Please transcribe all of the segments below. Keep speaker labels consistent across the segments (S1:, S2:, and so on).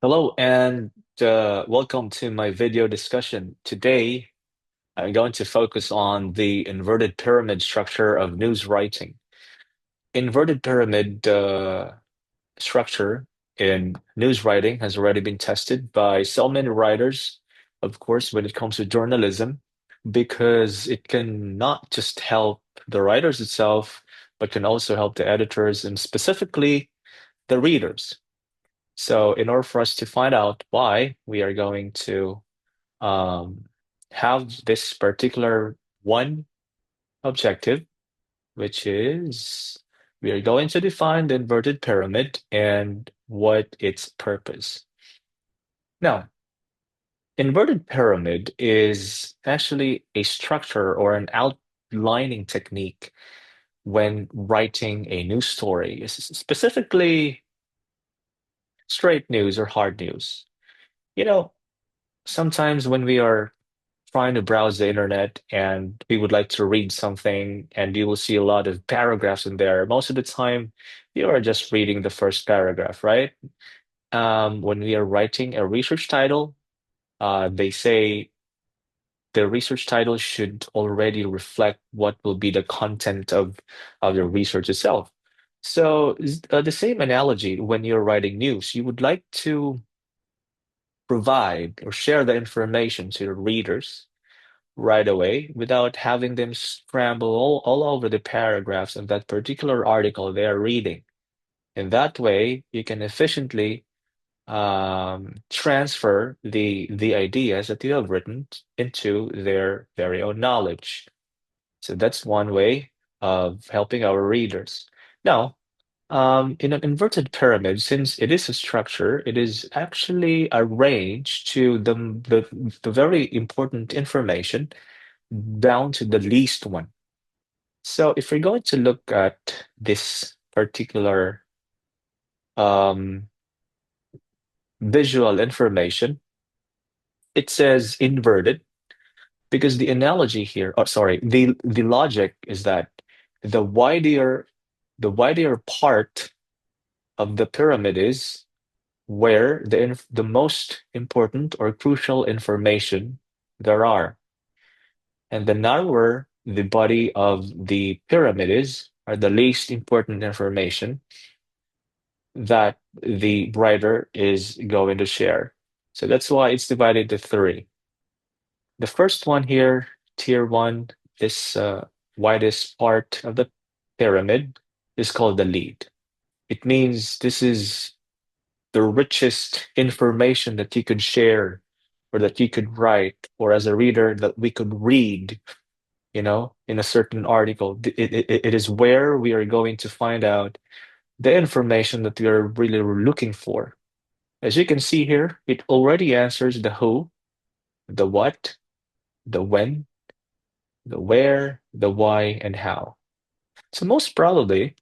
S1: Hello and welcome to my video discussion. Today, I'm going to focus on the inverted pyramid structure of news writing. Inverted pyramid structure in news writing has already been tested by so many writers, of course, when it comes to journalism, because it can not just help the writers itself, but can also help the editors and specifically the readers. So, in order for us to find out why, we are going to um, have this particular one objective, which is we are going to define the inverted pyramid and what its purpose. Now, inverted pyramid is actually a structure or an outlining technique when writing a news story, specifically straight news or hard news. You know, sometimes when we are trying to browse the internet and we would like to read something, and you will see a lot of paragraphs in there. Most of the time, you are just reading the first paragraph, right? When we are writing a research title, they say the research title should already reflect what will be the content of the research itself. So, the same analogy when you're writing news, you would like to provide or share the information to your readers right away without having them scramble all over the paragraphs of that particular article they are reading. In that way, you can efficiently transfer the ideas that you have written into their very own knowledge. So that's one way of helping our readers. Now, in an inverted pyramid, since it is a structure, it is actually arranged to the very important information down to the least one. So if we're going to look at this particular um, visual information, it says inverted because the analogy here, oh, sorry, the logic is that the wider the wider part of the pyramid is where the most important or crucial information there are, and the narrower the body of the pyramid is, or the least important information that the writer is going to share. So that's why it's divided to three. The first one here, tier one, this widest part of the pyramid is called the lead. It means this is the richest information that you could share or that you could write, or as a reader that we could read, in a certain article. It is where we are going to find out the information that we are really looking for. As you can see here, it already answers the who, the what, the when, the where, the why, and how. So most probably,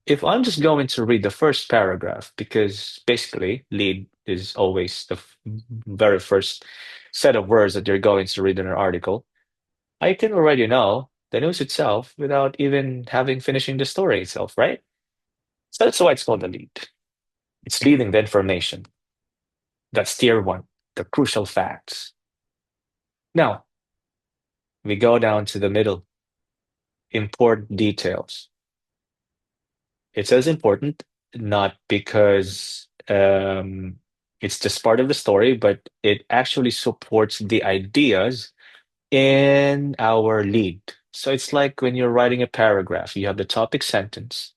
S1: if I'm just going to read the first paragraph, because basically lead is always the very first set of words that you're going to read in an article, I can already know the news itself without even having finishing the story itself, right? So that's why it's called the lead. It's leading the information. That's tier one, the crucial facts. Now, we go down to the middle, important details. It says important not because it's just part of the story, but it actually supports the ideas in our lead. So it's like when you're writing a paragraph, you have the topic sentence.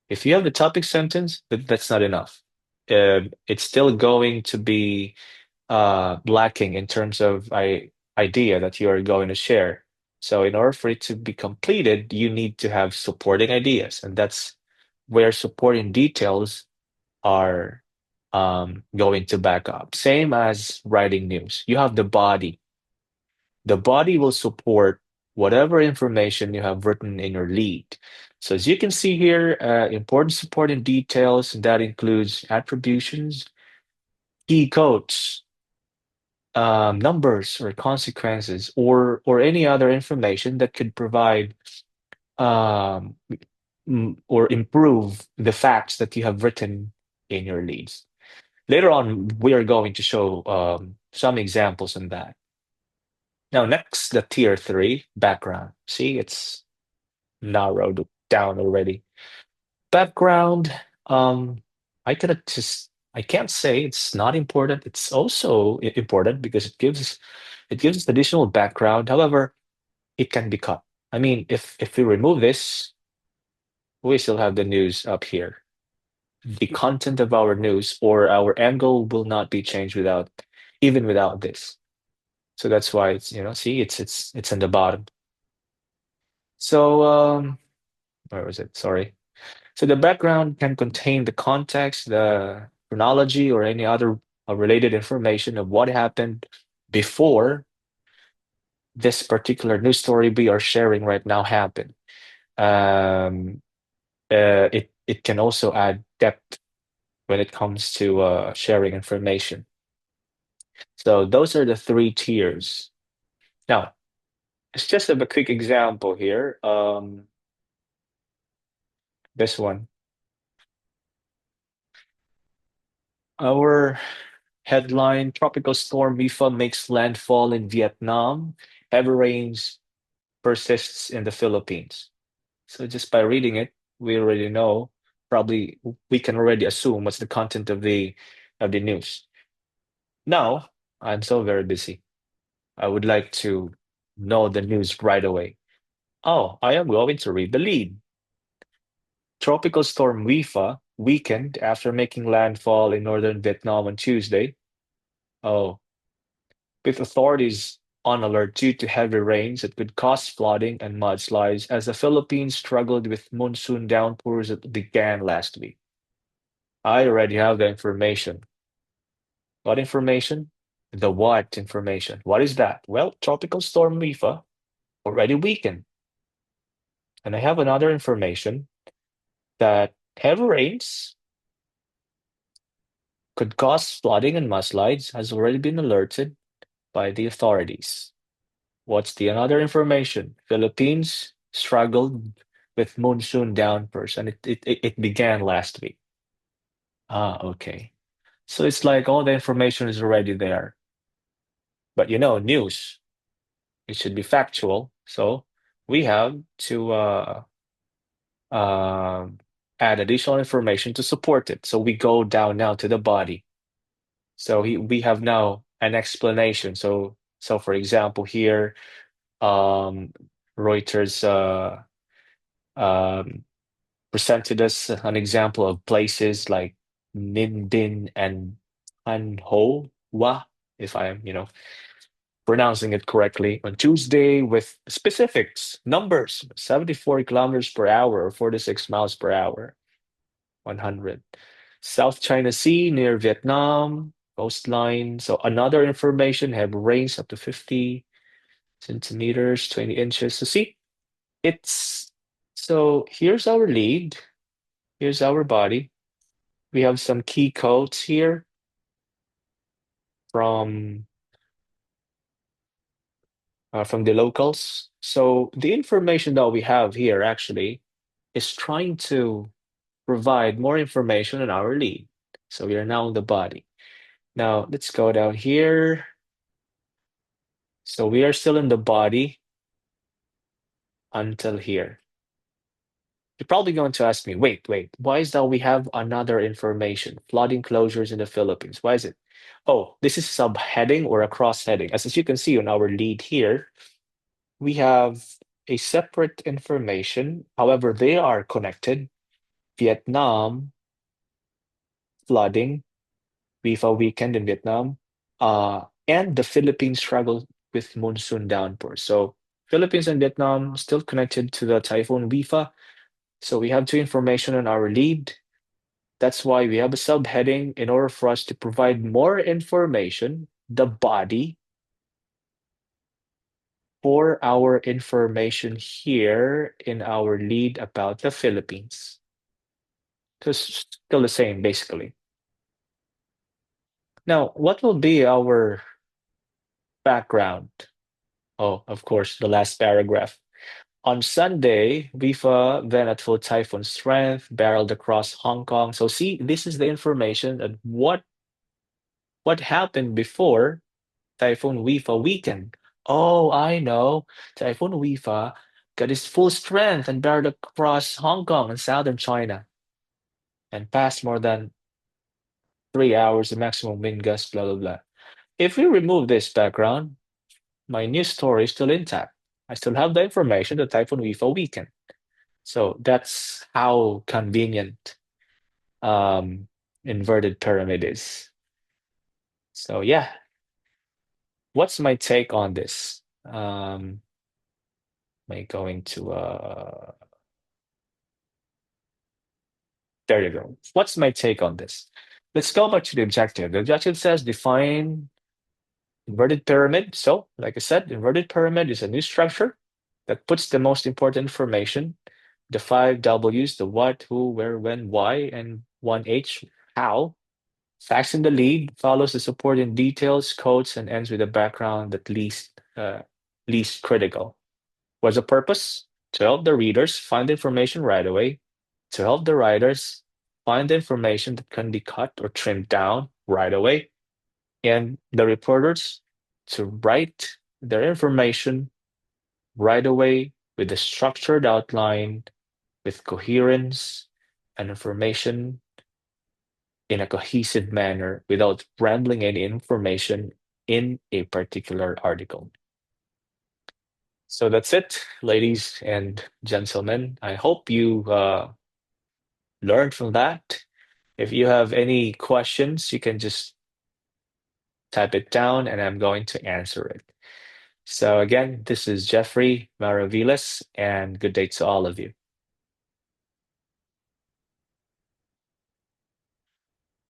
S1: If you have the topic sentence, that's not enough. It's still going to be lacking in terms of idea that you are going to share. So in order for it to be completed, you need to have supporting ideas, and that's where supporting details are going to back up. Same as writing news. You have the body. The body will support whatever information you have written in your lead. So as you can see here, important supporting details, that includes attributions, key codes, numbers or consequences, or any other information that could provide um, or improve the facts that you have written in your leads. Later on, we are going to show some examples on that. Now, next, the tier three background. See, it's narrowed down already. Background, um, I can't say it's not important. It's also important because it gives us additional background. However, it can be cut. I mean, if we remove this, we still have the news up here. The content of our news or our angle will not be changed without even without this. So that's why it's, see, it's in the bottom. So where was it? Sorry. So the background can contain the context, the chronology, or any other related information of what happened before this particular news story we are sharing right now happened. Um, it can also add depth when it comes to sharing information. So those are the three tiers. Now, it's just a quick example here. This one, our headline: Tropical Storm Mifa makes landfall in Vietnam. Heavy rains persists in the Philippines. So just by reading it, we already know. Probably we can already assume what's the content of the news. Now, I'm so very busy. I would like to know the news right away. Oh, I am going to read the lead. Tropical storm Wifa weakened after making landfall in northern Vietnam on Tuesday. Oh, with authorities on alert due to heavy rains that could cause flooding and mudslides as the Philippines struggled with monsoon downpours that began last week. I already have the information. What information? The what information? What is that? Well, Tropical Storm Mifa already weakened. And I have another information that heavy rains could cause flooding and mudslides has already been alerted by the authorities. What's the another information? Philippines struggled with monsoon downpours, and it began last week. Ah, okay. So it's like all the information is already there. But news, it should be factual. So we have to um add additional information to support it. So we go down now to the body. So we have now an explanation. So for example, here, um, Reuters um, presented us an example of places like Ninh Bình and An Ho Wa, if I am, pronouncing it correctly, on Tuesday with specifics, numbers: 74 kilometers per hour or 46 miles per hour, 100. South China Sea near Vietnam, coastline. So another information: have rains up to 50 centimeters, 20 inches. So see, it's so here's our lead, here's our body. We have some key codes here from from the locals. So the information that we have here actually is trying to provide more information on our lead. So we are now in the body. Now let's go down here. So we are still in the body until here. You're probably going to ask me, wait, why is that we have another information? Flooding closures in the Philippines. Why is it? Oh, this is subheading or a cross-heading. As you can see on our lead here, we have a separate information. However, they are connected. Vietnam flooding, FIFA weekend in Vietnam, and the Philippines struggle with monsoon downpours. So Philippines and Vietnam still connected to the typhoon Wifa. So we have two information on our lead. That's why we have a subheading in order for us to provide more information, the body, for our information here in our lead about the Philippines. So it's still the same, basically. Now, what will be our background? Oh, of course, the last paragraph. On Sunday, Bifa then at full typhoon strength barreled across Hong Kong. So see, this is the information that what happened before Typhoon Wifa weakened. Oh, I know. Typhoon Wifa got its full strength and barreled across Hong Kong and southern China and passed more than 3 hours, the maximum wind gust, blah, blah, blah. If we remove this background, my news story is still intact. I still have the information that Typhoon Wifa weakened. So that's how convenient um, inverted pyramid is. So yeah, what's my take on this? Am I going to there you go. What's my take on this? Let's go back to the objective. The objective says define inverted pyramid. So, like I said, inverted pyramid is a new structure that puts the most important information, the five W's, the what, who, where, when, why, and one H, how. Facts in the lead, follows the supporting details, codes, and ends with a background that least critical. What's the purpose? To help the readers find the information right away, to help the writers find the information that can be cut or trimmed down right away, and the reporters to write their information right away with a structured outline, with coherence and information in a cohesive manner without rambling any information in a particular article. So that's it, ladies and gentlemen. I hope you learned from that. If you have any questions, you can just type it down and I'm going to answer it. So again, this is Jeffrey Maravilas, and good day to all of you.